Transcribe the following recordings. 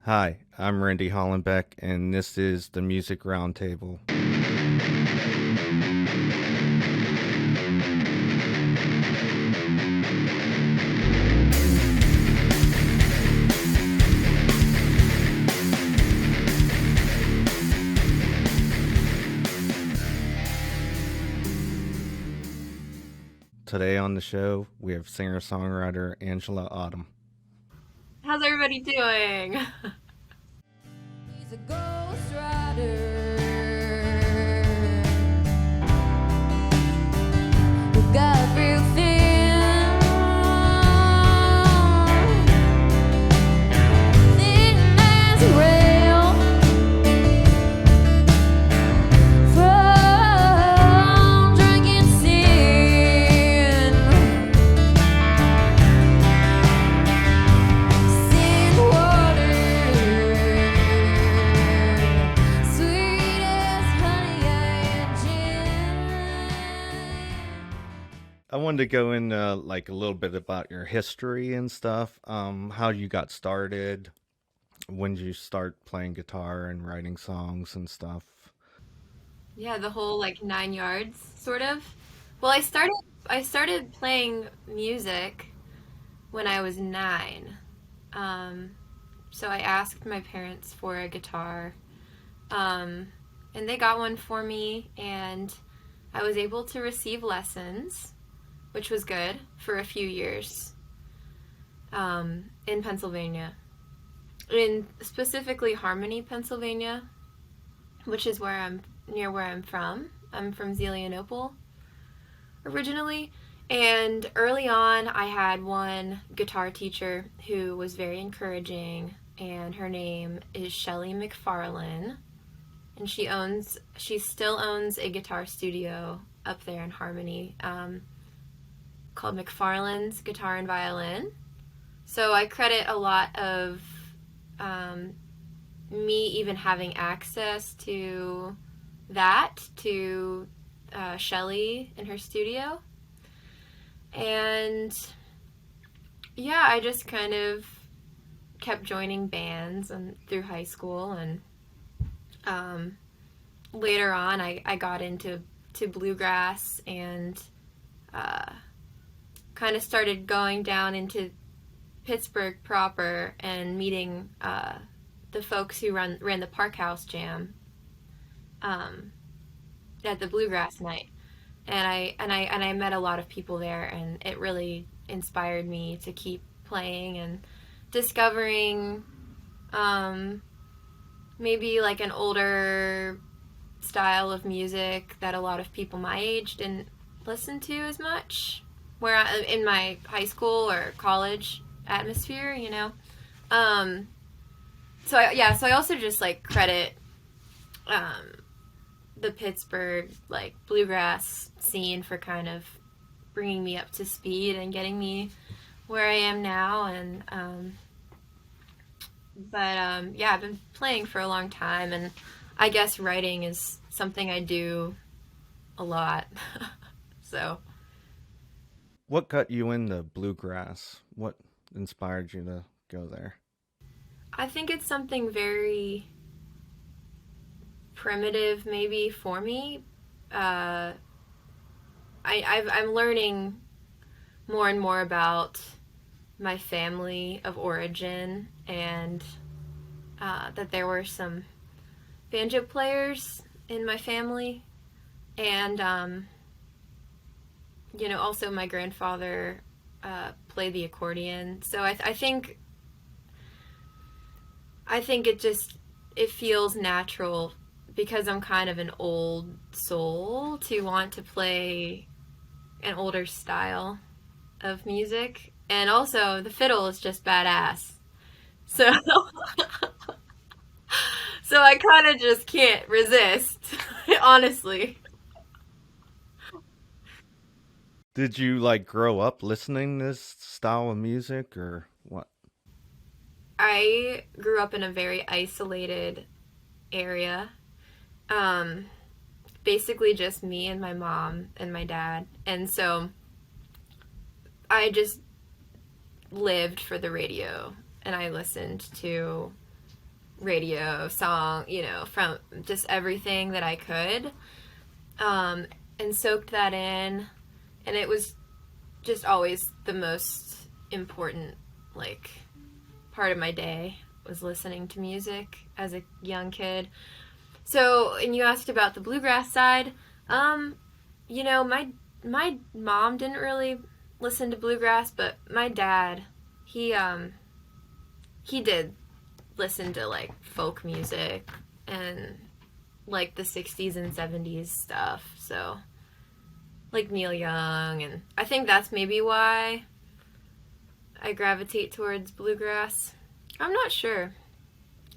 Hi, I'm Randy Hollenbeck, and this is the Music Roundtable. Today on the show, we have singer-songwriter Angela Autumn. How's everybody doing? He's a ghost rider who got real thin as a rail from drinking sin water, sweet as honey and gin. I wanted to go into a little bit about your history and stuff. How you got started, when did you start playing guitar and writing songs and stuff. Yeah, the whole like 9 yards sort of. Well, I started playing music when I was 9. Um, so I asked my parents for a guitar, um, and they got one for me, and I was able to receive lessons, which was good for a few years, in Pennsylvania, in specifically Harmony, Pennsylvania, which is near where I'm from. I'm from Zelienople originally. And early on, I had one guitar teacher who was very encouraging, and her name is Shelly McFarlane. And she still owns a guitar studio up there in Harmony, called McFarlane's Guitar and Violin. So I credit a lot of um, me even having access to Shelly in her studio. And yeah, I just kind of kept joining bands and through high school, and um, later on I got into bluegrass, and uh, kind of started going down into Pittsburgh proper and meeting the folks who ran the Park House Jam, um, at the Bluegrass night, and I met a lot of people there, and it really inspired me to keep playing and discovering, um, maybe like an older style of music that a lot of people my age didn't listen to as much. In my high school or college atmosphere, you know. Um, so I also just like credit um, the Pittsburgh like bluegrass scene for kind of bringing me up to speed and getting me where I am now. And yeah, I've been playing for a long time, and I guess writing is something I do a lot. So What got you into bluegrass? What inspired you to go there? I think it's something very primitive, maybe for me. Uh, I'm learning more and more about my family of origin, and that there were some banjo players in my family, and also my grandfather played the accordion. So I think it feels natural, because I'm kind of an old soul, to want to play an older style of music. And also, the fiddle is just badass. So, so I kind of just can't resist, honestly. Did you grow up listening to this style of music or what? I grew up in a very isolated area. Um, Basically just me and my mom and my dad. And so I just lived for the radio, and I listened to radio, song, from just everything that I could, um, and soaked that in. And it was just always the most important, like, part of my day was listening to music as a young kid. So, and you asked about the bluegrass side. My mom didn't really listen to bluegrass, but my dad, he did listen to like folk music and like the 60s and 70s stuff. So, like Neil Young, and I think that's maybe why I gravitate towards bluegrass. I'm not sure.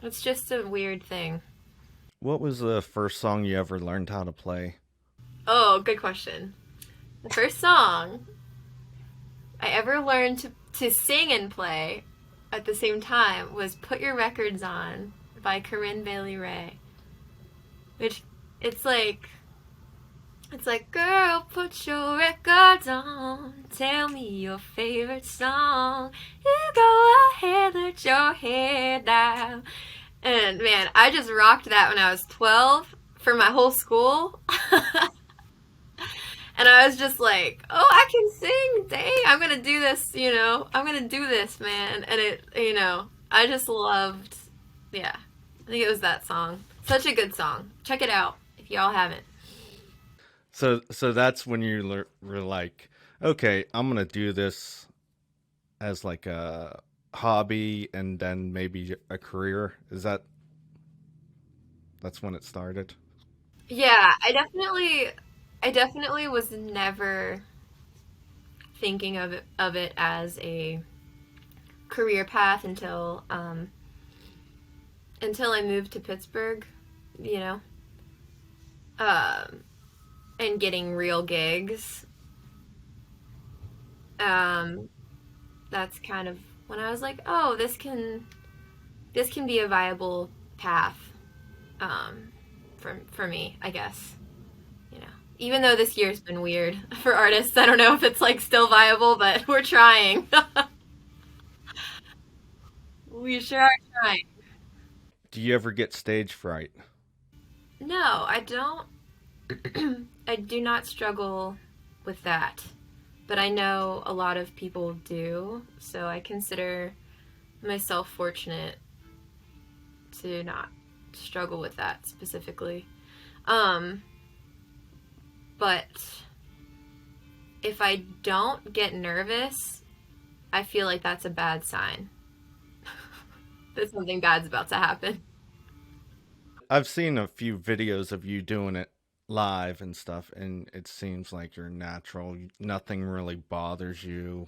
It's just a weird thing. What was the first song you ever learned how to play? Oh, good question. The first song I ever learned to sing and play at the same time was Put Your Records On by Corinne Bailey Rae. Which, it's like, girl, put your records on. Tell me your favorite song. You go ahead, let your hair down. And man, I just rocked that when I was 12 for my whole school. And I was just like, oh, I can sing. Dang, I'm going to do this, I'm going to do this, man. And I just loved, yeah. I think it was that song. Such a good song. Check it out if y'all haven't. So that's when you were like, okay, I'm gonna do this as like a hobby and then maybe a career. That's when it started? Yeah, I definitely was never thinking of it as a career path until I moved to Pittsburgh, you know, um, and getting real gigs. Um, that's kind of when I was like, oh, this can be a viable path, um, for me, I guess. You know, even though this year's been weird for artists, I don't know if it's like still viable, but we're trying. We sure are trying. Do you ever get stage fright? No, I don't. I do not struggle with that, but I know a lot of people do, so I consider myself fortunate to not struggle with that specifically. Um, but if I don't get nervous, I feel like that's a bad sign that something bad's about to happen. I've seen a few videos of you doing it live and stuff, and it seems like you're natural. Nothing really bothers you.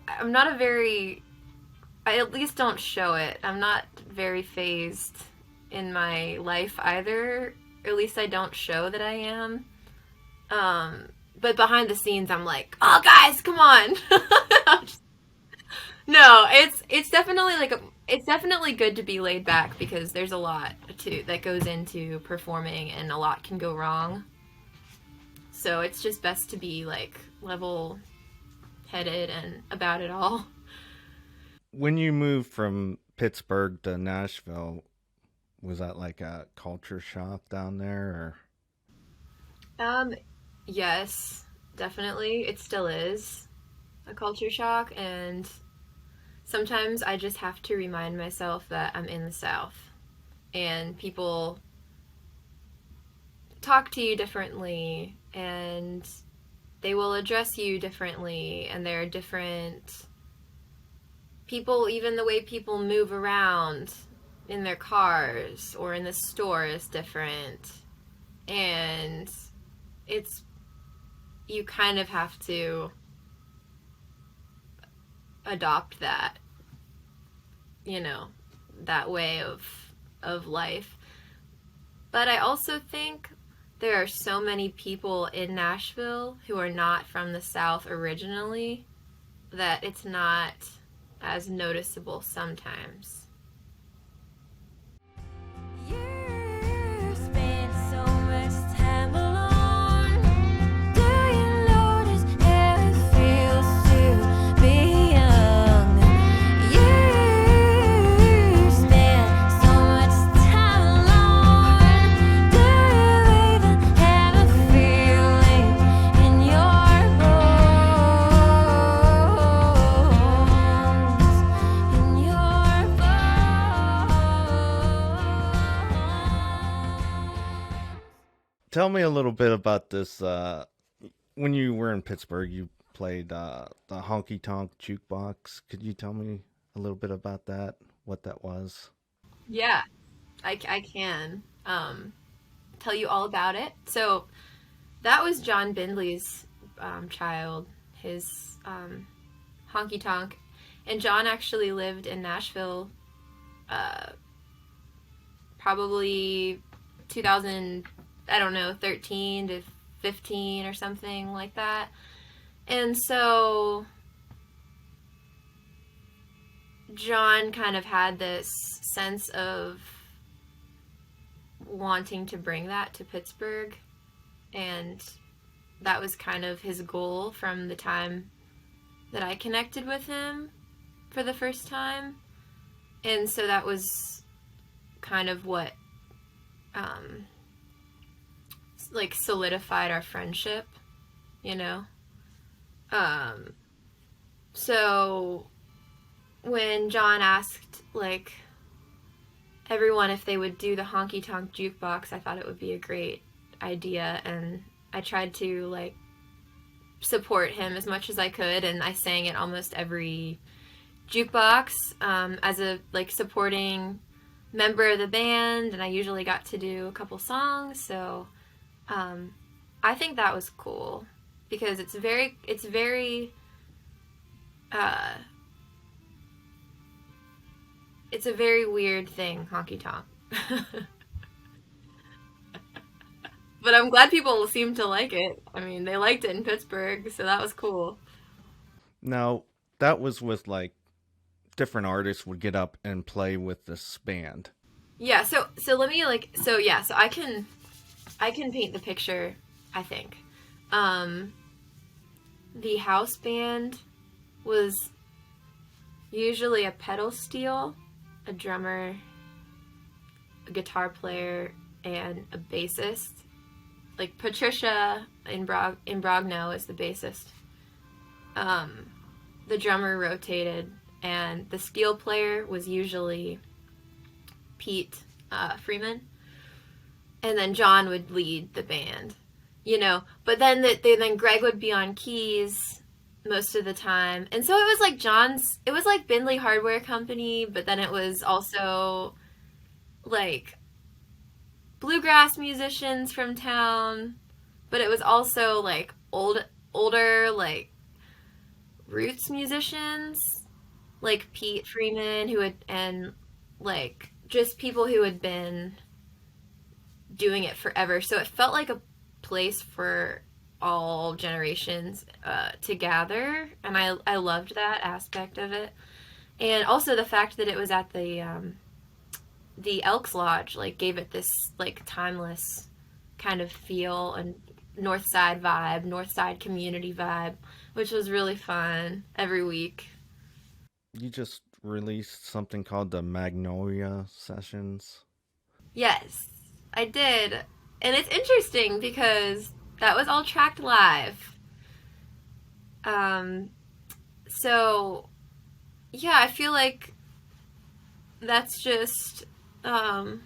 I'm not a very, I at least don't show it. I'm not very phased in my life either. At least I don't show that I am. But behind the scenes, I'm like, oh guys, come on. No, it's definitely it's definitely good to be laid back because there's a lot that goes into performing and a lot can go wrong. So it's just best to be like level headed and about it all. When you moved from Pittsburgh to Nashville, was that like a culture shock down there, Um, yes, definitely. It still is a culture shock, and sometimes I just have to remind myself that I'm in the South and people talk to you differently and they will address you differently, and there are different people, even the way people move around in their cars or in the store is different. And it's, you kind of have to adopt that, you know, that way of life. But I also think there are so many people in Nashville who are not from the South originally that it's not as noticeable sometimes. You spend so much time alone. Do you notice how it feels to be young? You spend so Tell me a little bit about this. When you were in Pittsburgh, you played the Honky Tonk Jukebox. Could you tell me a little bit about that? What that was? Yeah, I can tell you all about it. So that was John Bindley's child, his honky tonk. And John actually lived in Nashville uh, probably 2000, I don't know, 13 to 15 or something like that. And so John kind of had this sense of wanting to bring that to Pittsburgh. And that was kind of his goal from the time that I connected with him for the first time. And so that was kind of what um, like solidified our friendship, you know? Um, so when John asked, like, everyone if they would do the honky tonk jukebox, I thought it would be a great idea. And I tried to, like, support him as much as I could. And I sang at almost every jukebox as a, like, supporting member of the band. And I usually got to do a couple songs. So I think that was cool because uh, it's a very weird thing, honky tonk. But I'm glad people seem to like it. I mean, they liked it in Pittsburgh, so that was cool. Now, that was with like different artists would get up and play with this band. Yeah, so let me like so yeah, so I can paint the picture, I think. Um the house band was usually a pedal steel, a drummer, a guitar player, and a bassist. Like Patricia in Brogno is the bassist. Um, the drummer rotated, and the steel player was usually Pete Freeman, and then John would lead the band, you know. But then Greg would be on keys most of the time, and so it was like it was like Bindley Hardware Company, but then it was also like bluegrass musicians from town, but it was also like older like roots musicians like Pete Freeman who had and like just people who had been doing it forever. So it felt like a place for all generations to gather, and I loved that aspect of it, and also the fact that it was at the Elks Lodge like gave it this like timeless kind of feel and North Side community vibe, which was really fun every week. You just released something called the Magnolia Sessions. Yes, I did. And it's interesting because that was all tracked live. Um, so yeah, I feel like that's just um,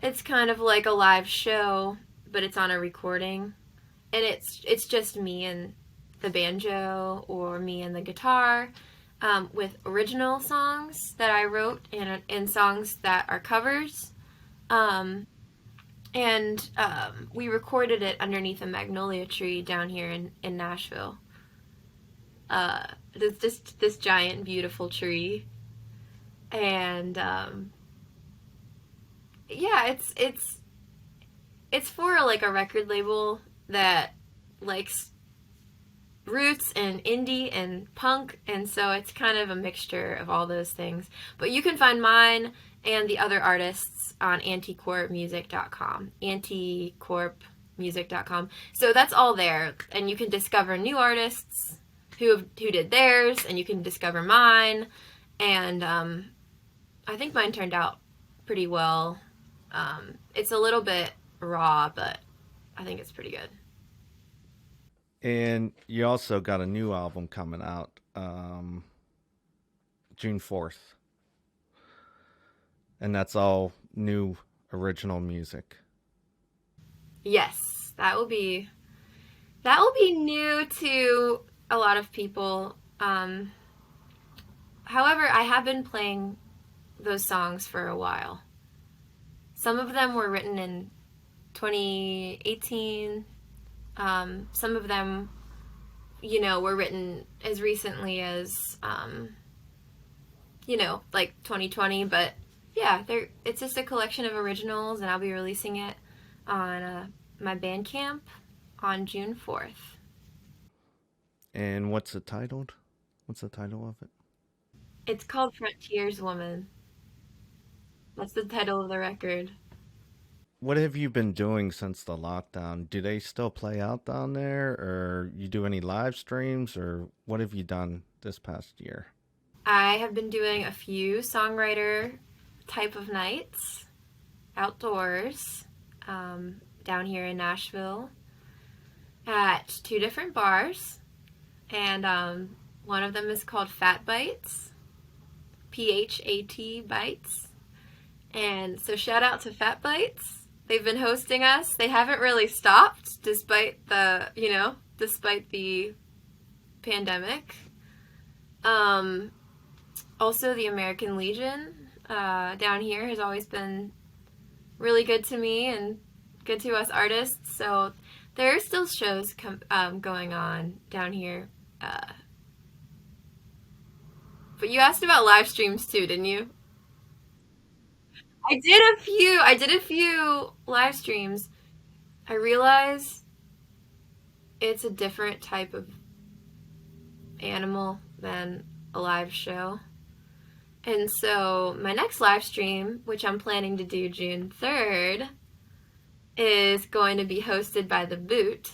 it's kind of like a live show, but it's on a recording, and it's just me and the banjo or me and the guitar, with original songs that I wrote and songs that are covers. Um, and we recorded it underneath a magnolia tree down here in Nashville. This giant beautiful tree, and yeah, it's for like a record label that likes roots and indie and punk, and so it's kind of a mixture of all those things. But you can find mine and the other artists on anticorpmusic.com. Anticorpmusic.com. So that's all there, and you can discover new artists who did theirs, and you can discover mine. And I think mine turned out pretty well. It's a little bit raw, but I think it's pretty good. And you also got a new album coming out June 4th. And that's all new original music. Yes, that will be new to a lot of people. However, I have been playing those songs for a while. Some of them were written in 2018. Some of them, were written as recently as, like 2020. But yeah, it's just a collection of originals, and I'll be releasing it on my Bandcamp on June 4th. And what's it titled? What's the title of it? It's called Frontiers Woman. That's the title of the record. What have you been doing since the lockdown? Do they still play out down there, or you do any live streams, or what have you done this past year? I have been doing a few songwriter type of nights outdoors down here in Nashville at two different bars. And one of them is called Fat Bites, PHAT Bites. And so shout out to Fat Bites. They've been hosting us. They haven't really stopped despite the pandemic. Also, the American Legion down here has always been really good to me and good to us artists. So there are still shows going on down here. But you asked about live streams too, didn't you? I did a few live streams. I realize it's a different type of animal than a live show. And so my next live stream, which I'm planning to do June 3rd, is going to be hosted by The Boot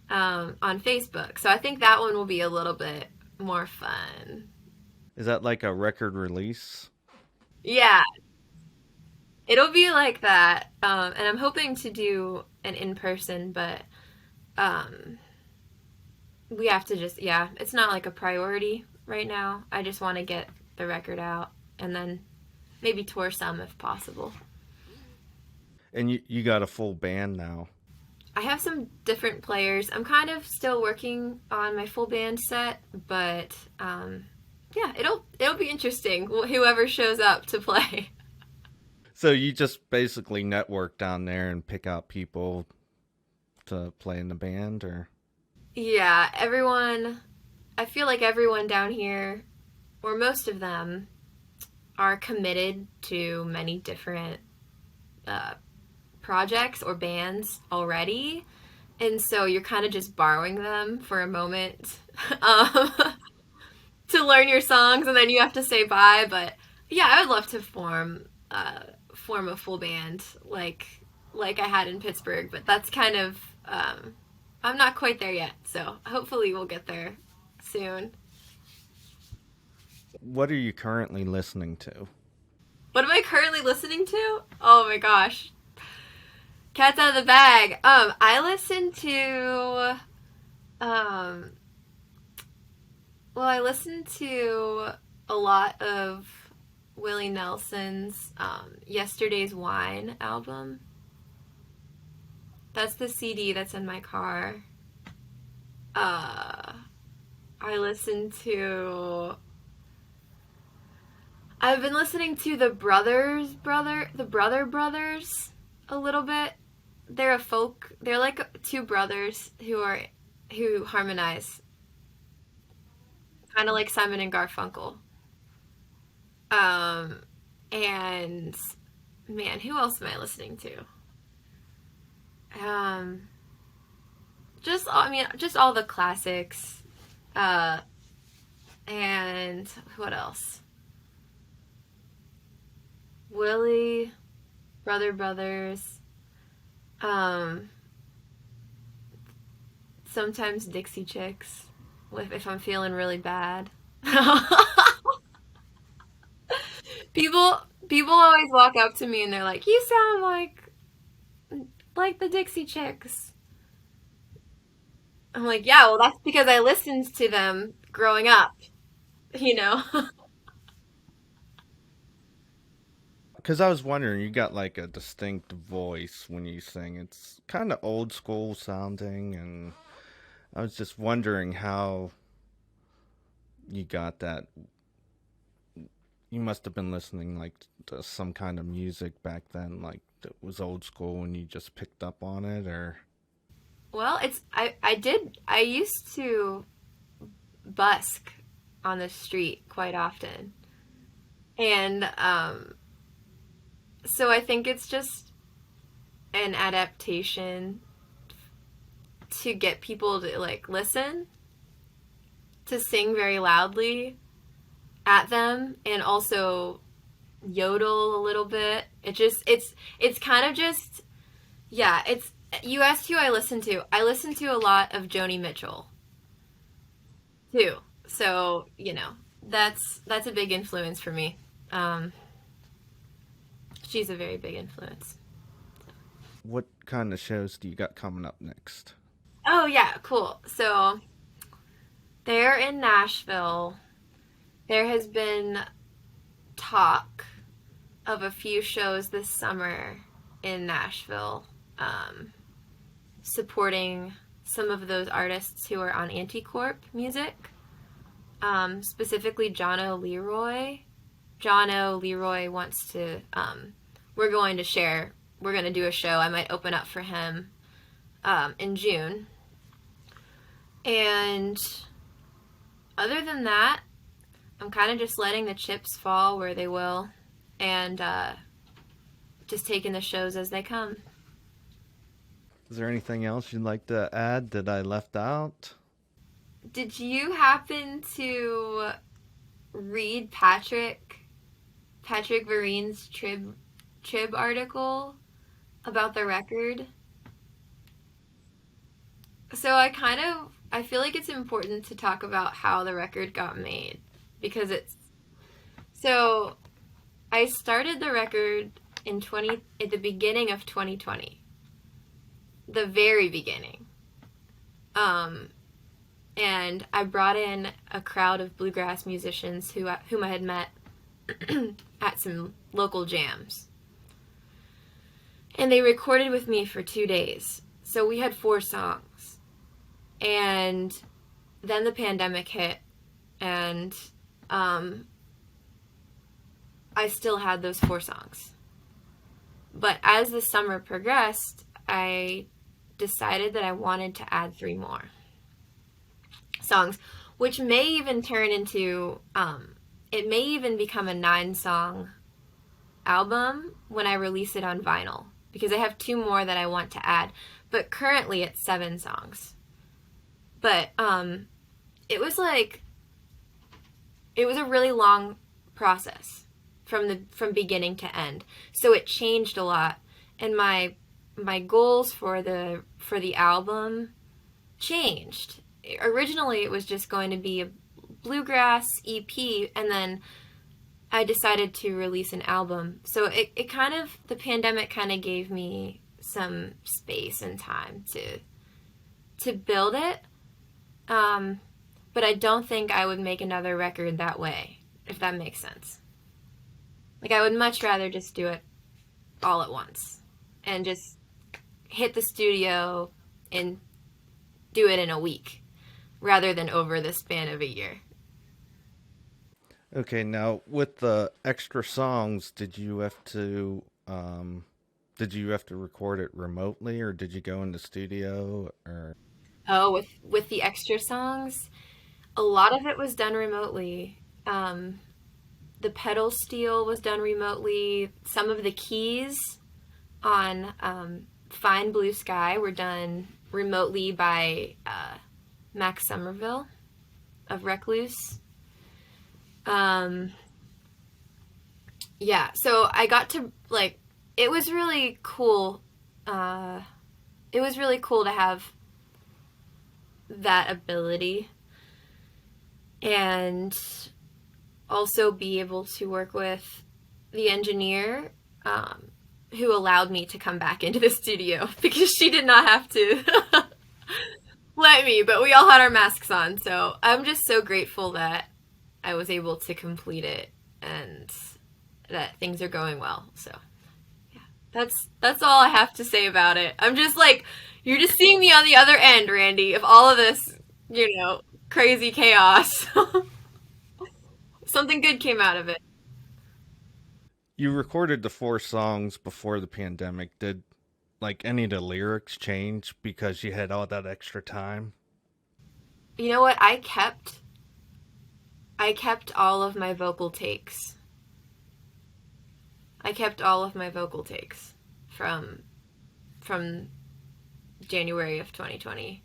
on Facebook. So I think that one will be a little bit more fun. Is that like a record release? Yeah, it'll be like that. And I'm hoping to do an in person, but um, we have to yeah, it's not like a priority right now. I just want to get the record out and then maybe tour some if possible. And you got a full band now. I have some different players. I'm kind of still working on my full band set, but yeah, it'll be interesting. Whoever shows up to play. So you just basically network down there and pick out people to play in the band, or? Yeah, everyone. I feel like everyone down here, or most of them, are committed to many different uh, projects or bands already, and so you're kind of just borrowing them for a moment um, to learn your songs, and then you have to say bye. But yeah, I would love to form a full band like I had in Pittsburgh, but that's kind of I'm not quite there yet. So hopefully we'll get there soon. What are you currently listening to? What am I currently listening to? Oh my gosh. Cat's out of the bag. I listen to um I listen to a lot of Willie Nelson's Yesterday's Wine album. That's the CD that's in my car. Uh I listen to I've been listening to the Brother Brothers a little bit. They're like two brothers who harmonize, kind of like Simon and Garfunkel. Um, and man, who else am I listening to? Um, just all the classics. Uh, and what else? Willie, Brother Brothers. Um, Sometimes Dixie Chicks, if I'm feeling really bad. people people always walk up to me and they're like, "You sound like the Dixie Chicks." I'm like, "Yeah, well, that's because I listened to them growing up, you know." Because I was wondering, you got like a distinct voice when you sing. It's kind of old school sounding, and I was just wondering how you got that. You must have been listening like to some kind of music back then, like that was old school, and you just picked up on it, or Well, I used to busk on the street quite often. And so I think it's just an adaptation to get people to like listen, to sing very loudly at them, and also yodel a little bit. It's kind of just, yeah, it's, you asked who I listen to. I listen to a lot of Joni Mitchell too. So, that's a big influence for me. Um, she's a very big influence. what kind of shows do you got coming up next? Oh yeah, cool. So they're in Nashville. There has been talk of a few shows this summer in Nashville, supporting some of those artists who are on Anticorp music, specifically John O'Leroy. John O'Leroy wants to, we're going to share, we're going to do a show. I might open up for him in June. And other than that, I'm kind of just letting the chips fall where they will, and just taking the shows as they come. Is there anything else you'd like to add that I left out? Did you happen to read Patrick Verine's Trib article about the record? So I feel like it's important to talk about how the record got made, because so I started the record at the beginning of 2020, the very beginning. And I brought in a crowd of bluegrass musicians whom I had met at some local jams. And they recorded with me for 2 days. So we had 4 songs. And then the pandemic hit, and I still had those 4 songs. But as the summer progressed, I decided that I wanted to add 3 more songs, which may even turn into, it may even become a 9-song album when I release it on vinyl, because I have 2 more that I want to add. But currently it's 7 songs. But it was a really long process from beginning to end. So it changed a lot, and my goals for the album changed. Originally, it was just going to be a bluegrass EP, and then I decided to release an album. So the pandemic kind of gave me some space and time to build it. But I don't think I would make another record that way, if that makes sense. Like, I would much rather just do it all at once and just hit the studio and do it in a week rather than over the span of a year. Okay, now with the extra songs, did you have to record it remotely, or did you go in the studio, or? Oh, with the extra songs, a lot of it was done remotely. The pedal steel was done remotely. Some of the keys on Fine Blue Sky were done remotely by Max Somerville of Recluse. Yeah, so I got to, like, it was really cool. It was really cool to have that ability, and also be able to work with the engineer, who allowed me to come back into the studio, because she did not have to let me, but we all had our masks on. So I'm just so grateful that I was able to complete it, and that things are going well. So yeah, that's all I have to say about it. I'm just like, you're just seeing me on the other end, Randy, of all of this, crazy chaos. Something good came out of it. You recorded the 4 songs before the pandemic. Did like any of the lyrics change because you had all that extra time? You know what? I kept all of my vocal takes. I kept all of my vocal takes from January of 2020.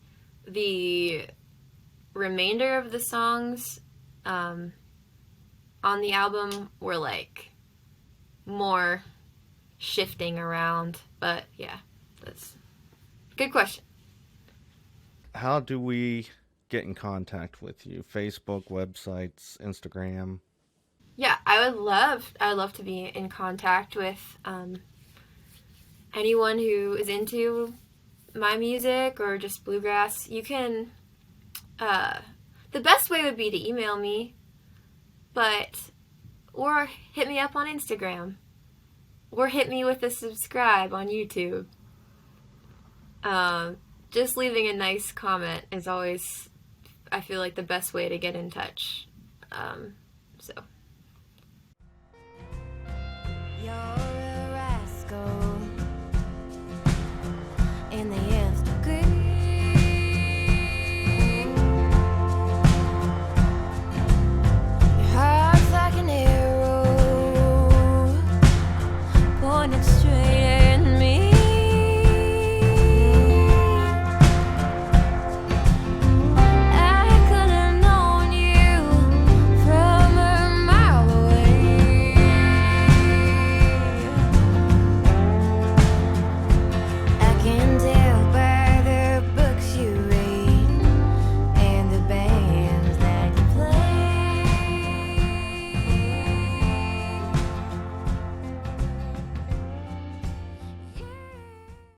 The remainder of the songs on the album were like more shifting around, but yeah, that's a good question. How do we get in contact with you? Facebook, websites, Instagram? Yeah, I would love to be in contact with anyone who is into my music or just bluegrass. You can the best way would be to email me, or hit me up on Instagram, or hit me with a subscribe on YouTube. Just leaving a nice comment is always, I feel like, the best way to get in touch. So. Your